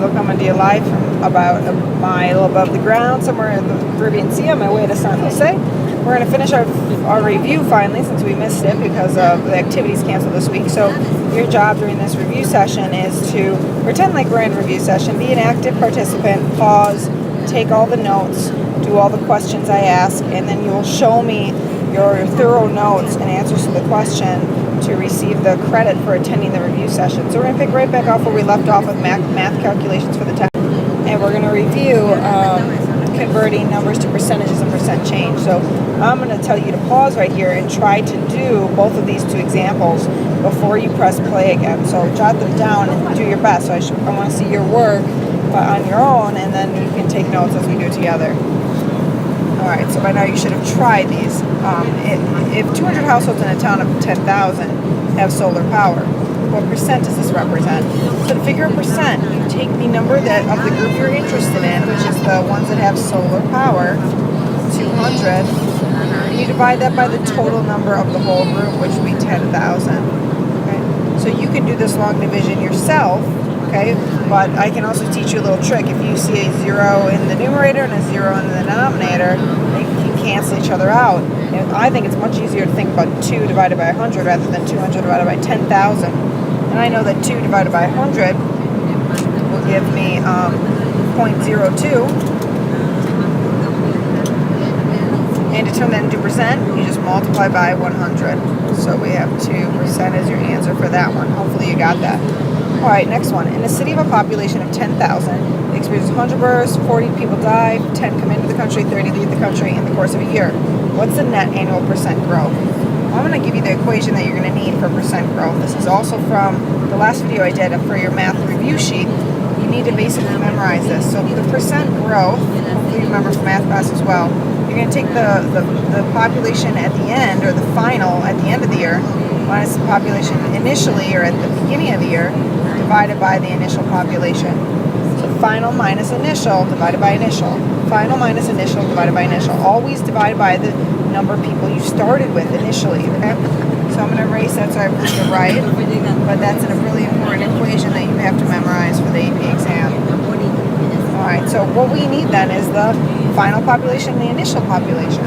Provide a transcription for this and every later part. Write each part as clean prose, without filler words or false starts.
Mexico coming to you live from about a mile above the ground, somewhere in the Caribbean Sea on my way to San Jose. We're going to finish our review finally, since we missed it because of the activities canceled this week. So your job during this review session is to pretend like we're in a review session, be an active participant, pause, take all the notes, do all the questions I ask, and then you'll show me your thorough notes and answers to the question to receive the credit for attending the review session. So we're going to pick right back off where we left off with math calculations for the test. And we're going to review converting numbers to percentages and percent change. So I'm going to tell you to pause right here and try to do both of these two examples before you press play again. So jot them down and do your best. So I want to see your work on your own, and then you can take notes as we do it together. Alright, so by now you should have tried these. If 200 households in a town of 10,000 have solar power, what percent does this represent? So to figure a percent, you take the number of the group you're interested in, which is the ones that have solar power, 200, and you divide that by the total number of the whole group, which would be 10,000. Okay? So you can do this long division yourself, okay? But I can also teach you a little trick. If you see a 0 in the numerator and a 0 in the denominator, they can cancel each other out. And I think it's much easier to think about 2 divided by 100 rather than 200 divided by 10,000. And I know that 2 divided by 100 will give me 0.02. And to turn that into percent, you just multiply by 100. So we have 2% as your answer for that one. Hopefully you got that. All right, next one. In a city of a population of 10,000, it experiences 100 births, 40 people die, 10 come into the country, 30 leave the country in the course of a year. What's the net annual percent growth? I'm going to give you the equation that you're going to need for percent growth. This is also from the last video I did for your math review sheet. You need to basically memorize this. So the percent growth, hopefully you remember from math class as well, you're going to take the population at the end, or the final at the end of the year, minus the population initially or at the beginning of the year, divided by the initial population. So final minus initial divided by initial. Final minus initial divided by initial. Always divided by the number of people you started with initially, okay? So I'm going to erase that so I put it right, but that's a really important equation that you have to memorize for the AP exam. Alright, so what we need then is the final population and the initial population.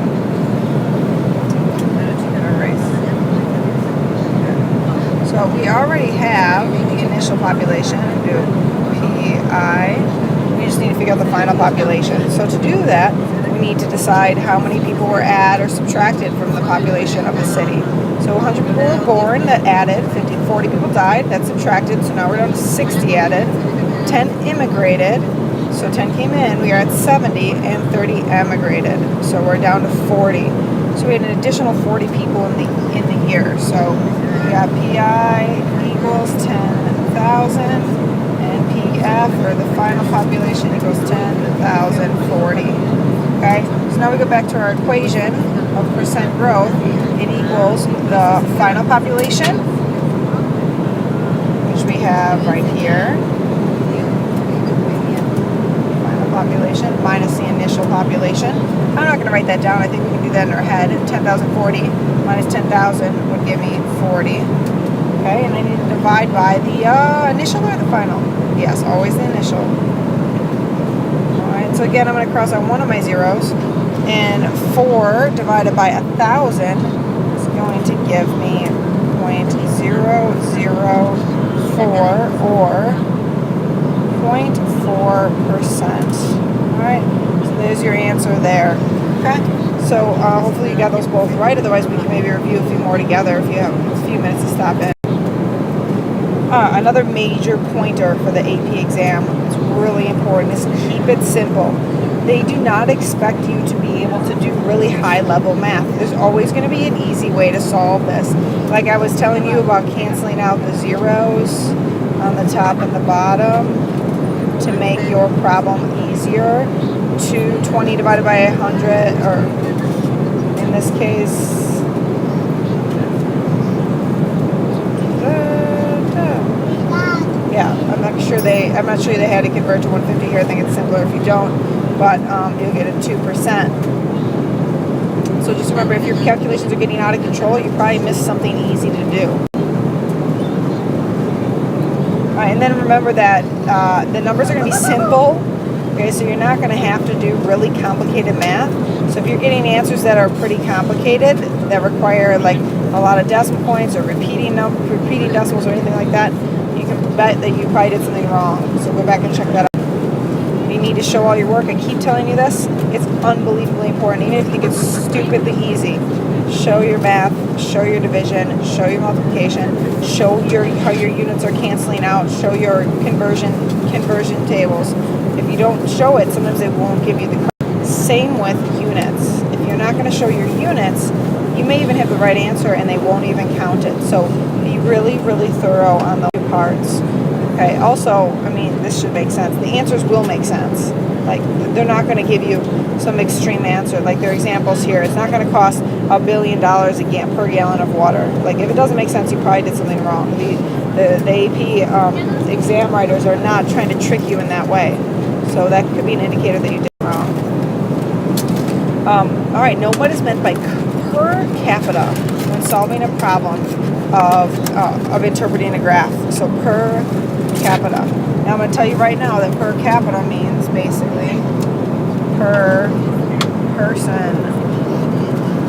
So we already have the initial population. Do PI. We just need to figure out the final population. So to do that, we need to decide how many people were added or subtracted from the population of the city. So 100 people were born, that added. 40 people died, that subtracted. So now we're down to 60 added. 10 immigrated. So 10 came in. We are at 70, and 30 emigrated. So we're down to 40. So we had an additional 40 people in the year. So we got PI equals 10,000, and PF, or the final population, equals 10,040. Okay, so now we go back to our equation of percent growth. It equals the final population, which we have right here. Final population minus the initial population. I'm not going to write that down. I think we can do that in our head. 10,040 minus 10,000 would give me 40. Okay, and I need to divide by the initial or the final? Yes, always the initial. Alright, so again, I'm going to cross out one of my zeros. And 4 divided by 1,000 is going to give me 0.004, or 0.4%. Alright, so there's your answer there. Okay? So hopefully you got those both right. Otherwise, we can maybe review a few more together if you have a few minutes to stop in. Another major pointer for the AP exam, it's really important, is keep it simple. They do not expect you to be able to do really high-level math. There's always going to be an easy way to solve this. Like I was telling you about canceling out the zeros on the top and the bottom to make your problem easier. 220 divided by 100, or in this case, yeah, I'm not sure they had to convert to 150 here. I think it's simpler if you don't, but you'll get a 2%. So just remember, if your calculations are getting out of control, you probably missed something easy to do. Alright, and And then remember that the numbers are going to be simple. Okay, so you're not going to have to do really complicated math. So if you're getting answers that are pretty complicated, that require like a lot of decimal points or repeating decimals or anything like that, you can bet that you probably did something wrong. So go back and check that out. You need to show all your work. I keep telling you this. It's unbelievably important. Even if you think it's stupidly easy, show your math, show your division, show your multiplication, show how your units are canceling out, show your conversion tables. If you don't show it, sometimes it won't give you the correct. Same with units. If you're not going to show your units, you may even have the right answer and they won't even count it. So be really, really thorough on those parts. Okay, also, I mean, this should make sense. The answers will make sense. Like, they're not going to give you some extreme answer. Like their examples here, it's not going to cost $1 billion per gallon of water. Like, if it doesn't make sense, you probably did something wrong. The AP exam writers are not trying to trick you in that way. So that could be an indicator that you did wrong. All right, know what is meant by per capita when solving a problem of interpreting a graph. So per capita. Now I'm going to tell you right now that per capita means basically per person.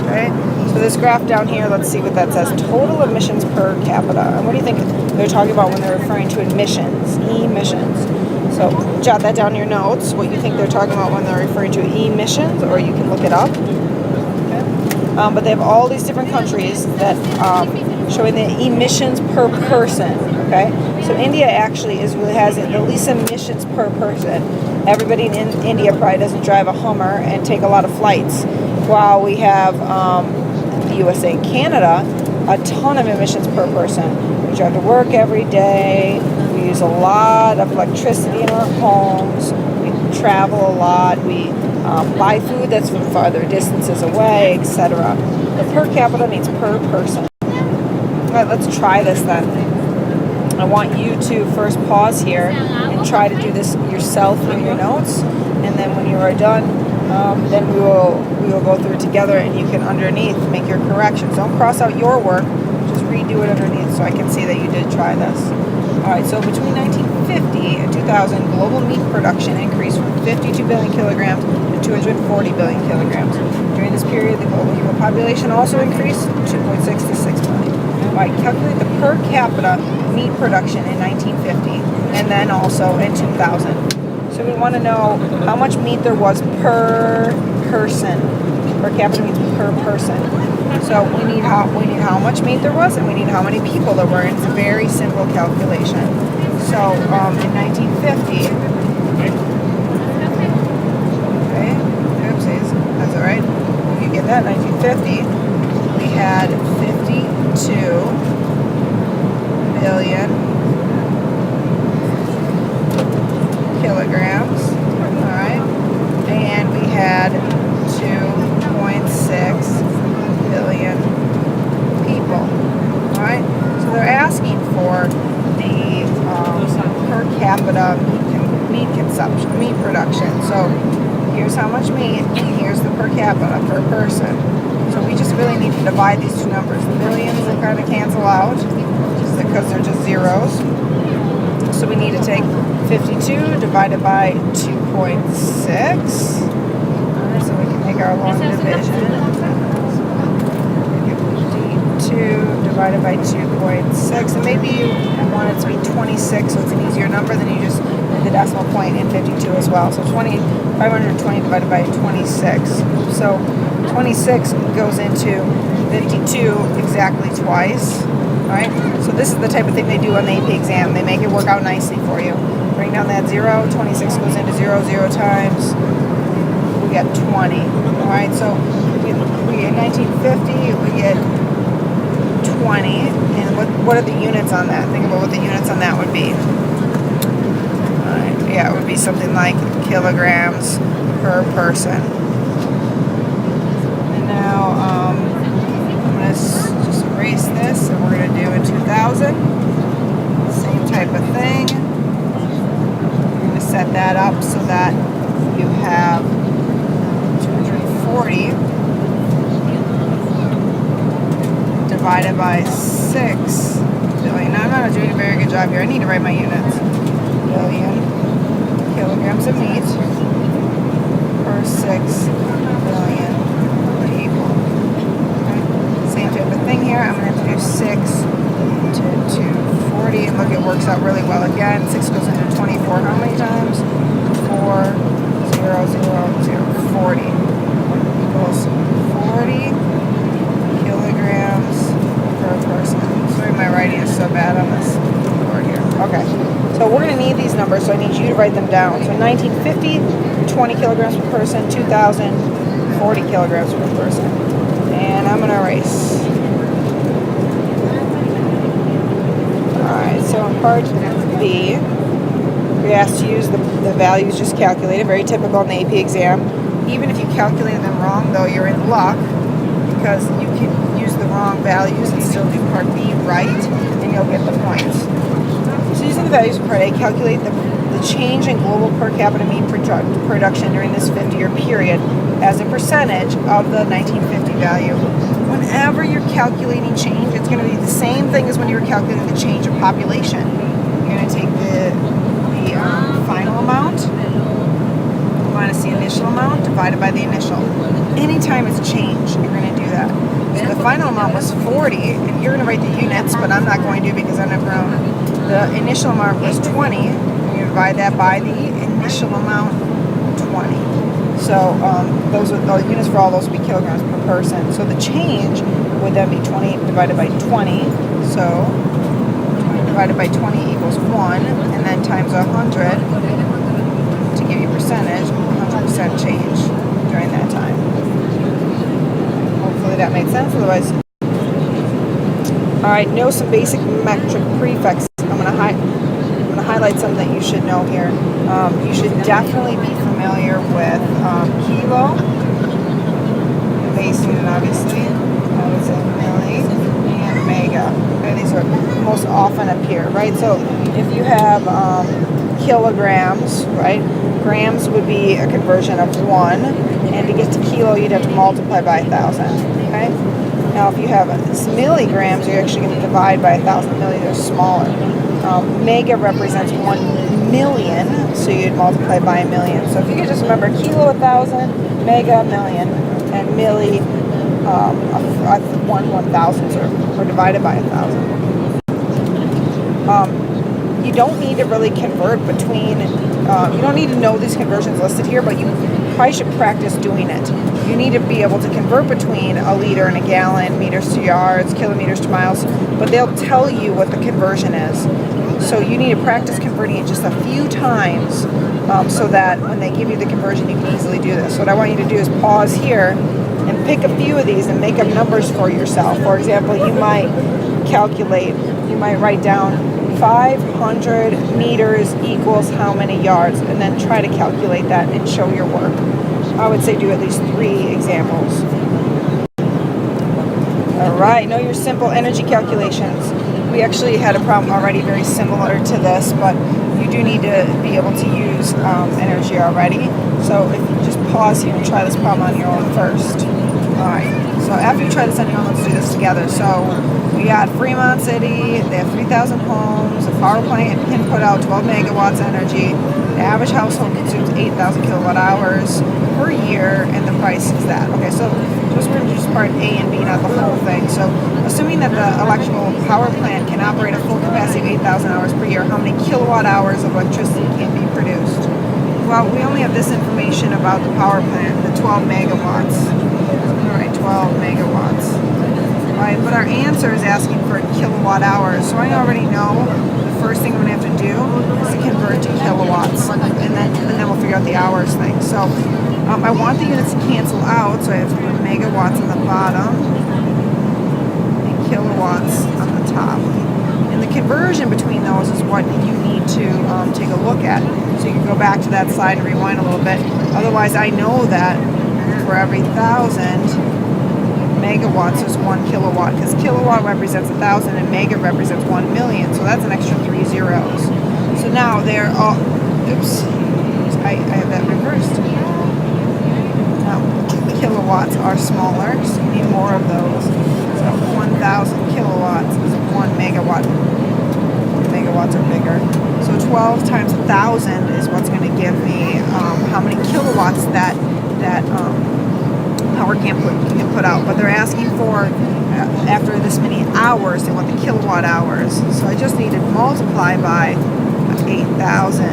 Okay? So this graph down here, let's see what that says. Total emissions per capita. And what do you think they're talking about when they're referring to emissions? Emissions. So jot that down in your notes, what you think they're talking about when they're referring to emissions, or you can look it up. Okay? But they have all these different countries that showing the emissions per person. Okay, so India actually has the least emissions per person. Everybody in India probably doesn't drive a Hummer and take a lot of flights, while we have the USA and Canada a ton of emissions per person. We drive to work every day. We use a lot of electricity in our homes. We travel a lot. We buy food that's from farther distances away, etc. The per capita means per person. All right, let's try this then. I want you to first pause here and try to do this yourself in your notes, and then when you are done, then we will go through it together, and you can underneath make your corrections. Don't cross out your work, just redo it underneath so I can see that you did try this. All right, so between 1950 and 2000, global meat production increased from 52 billion kilograms to 240 billion kilograms. During this period, the global human population also increased from 2.6 to 6 billion. All right, calculate the per capita meat production in 1950 and then also in 2000. So we want to know how much meat there was per person. Per capita means per person. So we need how much meat there was, and we need how many people there were. And it's a very simple calculation. So in 1950, okay, oopsies, that's all right. You get that, 1950, we had 52 billion kilograms, all right, and we had 2.6 billion people, all right. So they're asking for the per capita meat consumption, meat production. So here's how much meat, and here's the per capita per person. So we just really need to divide these two numbers. The millions will kind of cancel out just because they're just zeros. So we need to take 52 divided by 2.6. So we can make our long division. 52 divided by 2.6. And maybe you want it to be 26, so it's an easier number. Then you just put the decimal point in 52 as well. So 520 divided by 26. So 26 goes into 52 exactly twice. Alright, so this is the type of thing they do on the AP exam. They make it work out nicely for you. Bring down that 0, 26 goes into 0, 0 times, we get 20. Alright, so we in 1950, we get 20. And what are the units on that? Think about what the units on that would be. Alright, yeah, it would be something like kilograms per person. And now, I'm going to just erase this, and we're going to do in 2000. Same type of thing. We're going to set that up so that you have 240 divided by 6 billion. Now, I'm not doing a very good job here. I need to write my units. Billion kilograms of meat per 6 billion people. Okay. Same type of thing here. I'm going to have to do 6 to 240. And look, it works out really well again. 6 goes into 24 how many times? 4, 0, 0, 0, 40 equals 40 kilograms per person. Sorry, my writing is so bad on this board here. Okay, so we're going to need these numbers, so I need you to write them down. So 1950, 20 kilograms per person. 2000, 40 kilograms per person. And I'm going to erase. Alright, so in part B, we're asked to use the values just calculated, very typical in the AP exam. Even if you calculated them wrong, though, you're in luck, because you can use the wrong values and still do part B right, and you'll get the points. So using the values of part A, calculate the change in global per capita meat production during this 50-year period as a percentage of the 1950 value. Whenever you're calculating change, it's going to be the same thing as when you were calculating the change of population. You're going to take the final amount minus the initial amount divided by the initial. Anytime it's change, you're going to do that. So the final amount was 40, and you're going to write the units, but I'm not going to because I'm not grown. The initial amount was 20, and you divide that by the initial amount, 20. So those are the units for all those would be kilograms per person. So the change would then be 20 divided by 20. So 20 divided by 20 equals 1, and then times 100 to give you percentage, 100% change during that time. Hopefully that made sense. Otherwise, all right. Know some basic metric prefixes. I'm going to highlight some that you should know here. You should definitely be familiar with kilo, base unit obviously, I would say milli, and mega. Okay, these are most often appear, right? So if you have kilograms, right, grams would be a conversion of 1, and to get to kilo you'd have to multiply by 1,000, okay? Now if you have milligrams, you're actually going to divide by 1,000. Milli, they're smaller. Mega represents 1 million, so you'd multiply by a million. So if you could just remember kilo 1,000, mega million, and milli 1,000 or divided by 1,000. You don't need to really convert between, you don't need to know these conversions listed here, but you probably should practice doing it. You need to be able to convert between a liter and a gallon, meters to yards, kilometers to miles, but they'll tell you what the conversion is. So you need to practice converting it just a few times so that when they give you the conversion, you can easily do this. So what I want you to do is pause here and pick a few of these and make up numbers for yourself. For example, you might write down 500 meters equals how many yards, and then try to calculate that and show your work. I would say do at least 3 examples. All right, know your simple energy calculations. We actually had a problem already very similar to this, but you do need to be able to use energy already. So if you just pause here and try this problem on your own first. All right, so after you try this on your own, let's do this together. So we got Fremont City, they have 3,000 homes, a power plant can put out 12 megawatts energy, the average household consumes 8,000 kilowatt hours per year, and the price is that. Okay, so just we're going to do just part A and B, not the whole thing. So assuming that the electrical power plant can operate a full capacity of 8,000 hours per year, how many kilowatt hours of electricity can be produced? Well, we only have this information about the power plant, the 12 megawatts. All right, 12 megawatts. Right, but our answer is asking for kilowatt hours. So I already know the first thing I'm going to have to do is to convert to kilowatts, and then we'll figure out the hours thing. So I want the units to cancel out, so I have to put megawatts on the bottom and kilowatts on the top. And the conversion between those is what you need to take a look at. So you can go back to that slide and rewind a little bit. Otherwise, I know that for every 1,000 megawatts is 1 kilowatt, because kilowatt represents 1,000 and mega represents 1 million. So that's an extra 3 zeros. So now they're all, oops, I have that reversed. Now kilowatts are smaller, so you need more of those. So 1,000 kilowatts is 1 megawatt. bigger. So 12 times 1,000 is what's going to give me how many kilowatts that power can put out. But they're asking for, after this many hours, they want the kilowatt hours. So I just need to multiply by 8,000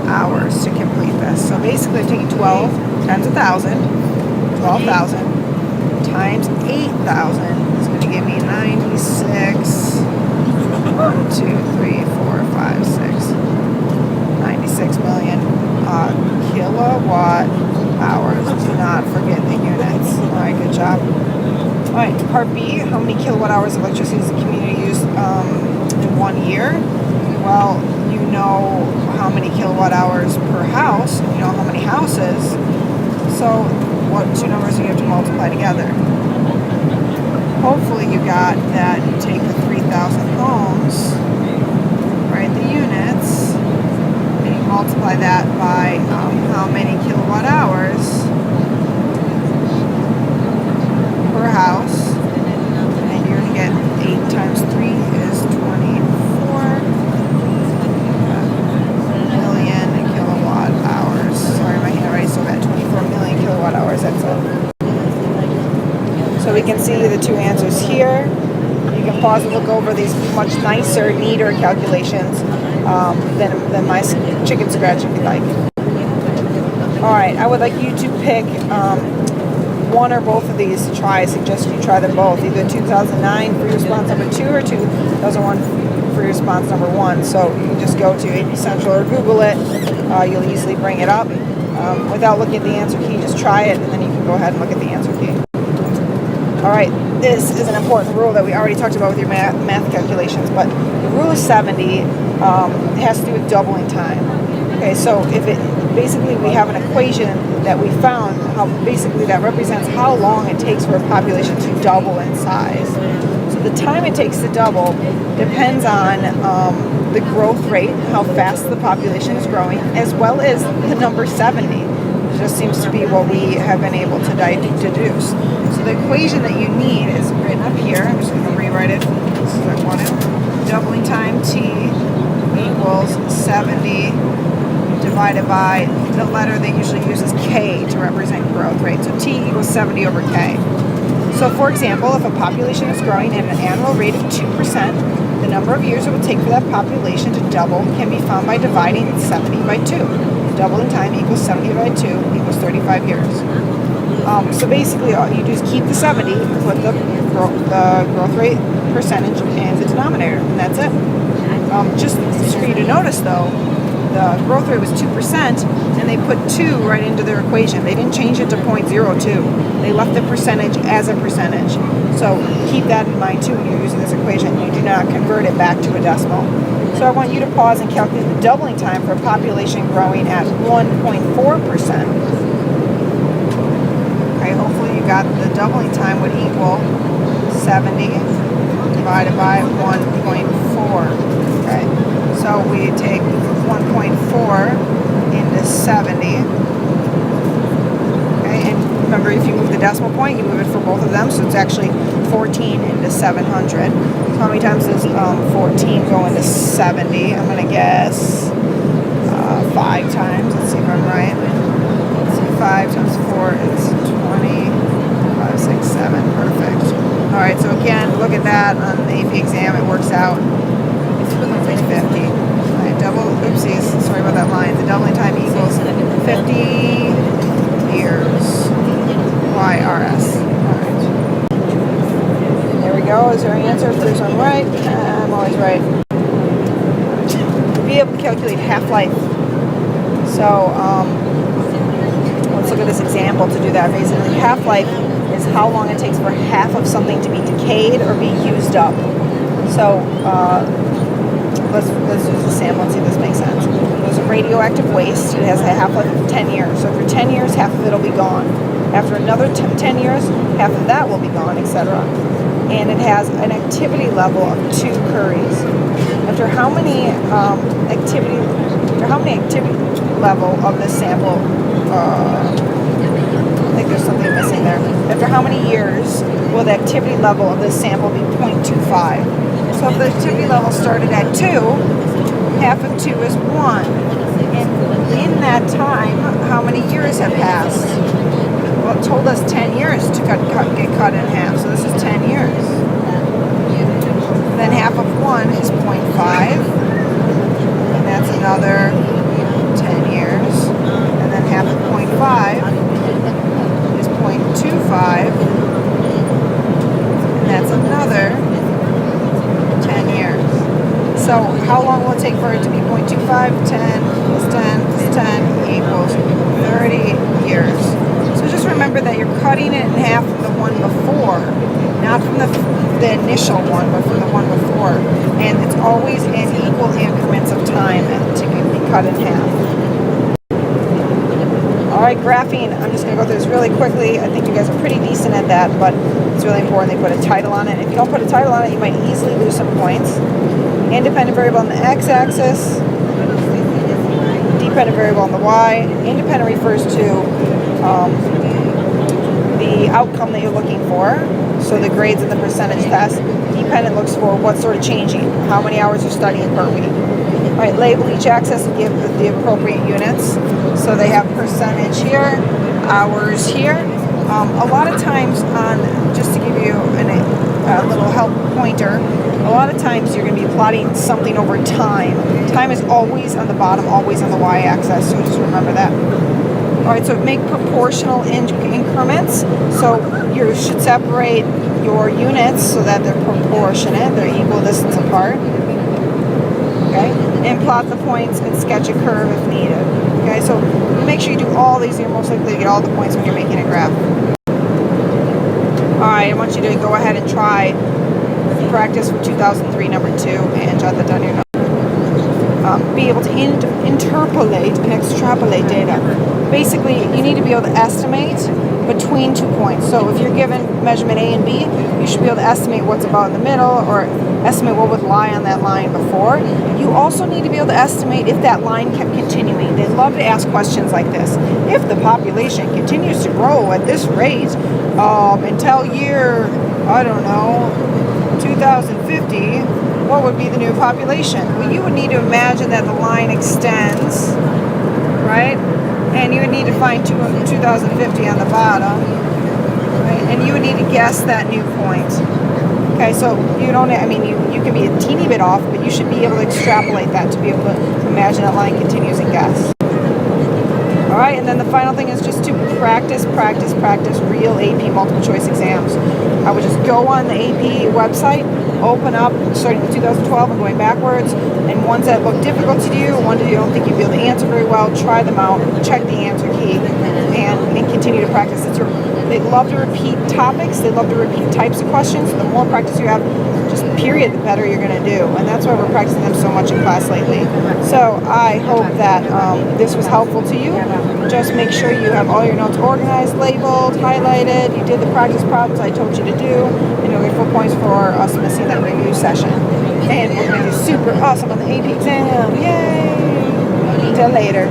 hours to complete this. So basically I'm taking 12 times 1,000, 12,000 times 8,000 is going to give me 96, 1, 2, 3, 4, 5, 6, 96 million kilowatt hours. Do not forget the units. Alright, good job. Alright, part B, how many kilowatt hours of electricity does the community use in 1 year? Well, you know how many kilowatt hours per house, and you know how many houses. So what two numbers do you have to multiply together? Hopefully you got that you take the 3,000 homes, write the units, and you multiply that by how many kilowatt hours per house, and you're going to get 8 times 3 is 24 million kilowatt hours. Sorry, my handwriting still got 24 million kilowatt hours. That's it. So we can see the two answers here. You can pause and look over these much nicer, neater calculations than my chicken scratch if you like. Alright, I would like you to pick one or both of these to try. I suggest you try them both. Either 2009 for your response number 2 or 2001 for your response number 1. So you can just go to APES Central or Google it. You'll easily bring it up. Without looking at the answer key, just try it, and then you can go ahead and look at the answer key. Alright, this is an important rule that we already talked about with your math calculations, but the rule of 70 has to do with doubling time. Okay, so if basically we have an equation that we found, how basically that represents how long it takes for a population to double in size. So the time it takes to double depends on the growth rate, how fast the population is growing, as well as the number 70. It just seems to be what we have been able to deduce. So the equation that you need is written up here. I'm just going to rewrite it as I want it. Doubling time t equals 70 divided by the letter they usually use is k to represent growth rate. So t equals 70 over k. So for example, if a population is growing at an annual rate of 2%, the number of years it would take for that population to double can be found by dividing 70 by 2. Doubling time equals 70 by 2 equals 35 years. So basically all you do is keep the 70 and put the growth rate percentage in the denominator, and that's it. Just for you to notice though, the growth rate was 2%, and they put 2 right into their equation. They didn't change it to 0.02. They left the percentage as a percentage. So keep that in mind too when you're using this equation. You do not convert it back to a decimal. So I want you to pause and calculate the doubling time for a population growing at 1.4%. Okay, hopefully you got the doubling time would equal 70 divided by 1.4. Okay, so we take 1.4 into 70. Okay, and remember, if you move the decimal point, you move it for both of them, so it's actually 14 into 700. So how many times does 14 go into 70? I'm going to guess 5 times. Let's see if I'm right. Let's see, 5 times 4 is 20. 5, 6, 7. Perfect. All right, so again, look at that on the AP exam. It works out. It's 50. Oopsies, sorry about that line. The doubling time equals 50 years. YRS. Alright. There we go. Is there an answer? Proves I'm right. I'm always right. Be able to calculate half-life. So, let's look at this example to do that. Basically, half-life is how long it takes for half of something to be decayed or be used up. So, let's use a sample and see if this makes sense. There's a radioactive waste. It has a half-life of 10 years. So for 10 years, half of it will be gone. After another 10 years, half of that will be gone, etc. And it has an activity level of 2 curies. After how many activity level of this sample, I think there's something missing there. After how many years will the activity level of this sample be 0.25? So if the activity level started at 2, Half of 2 is 1. And in that time, how many years have passed? Well, it told us 10 years to get cut in half. So this is 10 years. Then half of 1 is 0.5. And that's another 10 years. And then half of 0.5 is 0.25. And that's another 10 years. So how long will it take for it to be 0.25? 10 plus 10 plus 10 equals 30 years. So just remember that you're cutting it in half from the one before, not from the initial one, but from the one before. And it's always in equal increments of time to be cut in half. All right, graphing, I'm just going to go through this really quickly. I think you guys are pretty decent at that, but it's really important they put a title on it. If you don't put a title on it, you might easily lose some points. Independent variable on the x-axis, dependent variable on the y. Independent refers to the outcome that you're looking for, so the grades and the percentage test. Dependent looks for what's sort of changing, how many hours you're studying per week. All right, label each axis and give the appropriate units. So they have percentage here, hours here. A lot of times just to give you a little help pointer, a lot of times you're going to be plotting something over time. Time is always on the bottom, always on the y-axis, so just remember that. All right, so make proportional increments. So you should separate your units so that they're proportionate, they're equal distance apart. Okay, and plot the points and sketch a curve if needed. Okay, so make sure you do all these. You're most likely to get all the points when you're making a graph. All right, I want you to go ahead and try practice for 2003, number 2, and jot that down your notes. Be able to interpolate and extrapolate data. Basically, you need to be able to estimate between 2 points. So if you're given measurement A and B, you should be able to estimate what's about in the middle, or estimate what would lie on that line before. You also need to be able to estimate if that line kept continuing. They love to ask questions like this. If the population continues to grow at this rate until year, I don't know, 2050, what would be the new population? Well, you would need to imagine that the line extends, right? And you would need to find 2050 on the bottom, right? And you would need to guess that new point. Okay, so you don't, I mean, you can be a teeny bit off, but you should be able to extrapolate that to be able to imagine that line continues and guess. All right, and then the final thing is just to practice real AP multiple choice exams. I would just go on the AP website, open up, starting with 2012 and going backwards, and ones that look difficult to you, ones that you don't think you'll be able to answer very well, try them out, check the answer key, and continue to practice. They love to repeat topics, they love to repeat types of questions. The more practice you have, just period, the better you're going to do. And that's why we're practicing them so much in class lately. So I hope that this was helpful to you. Just make sure you have all your notes organized, labeled, highlighted. You did the practice problems I told you to do, and you'll get 4 points for us missing that review session. And we're going to do super awesome on the AP exam. Yay! Until later.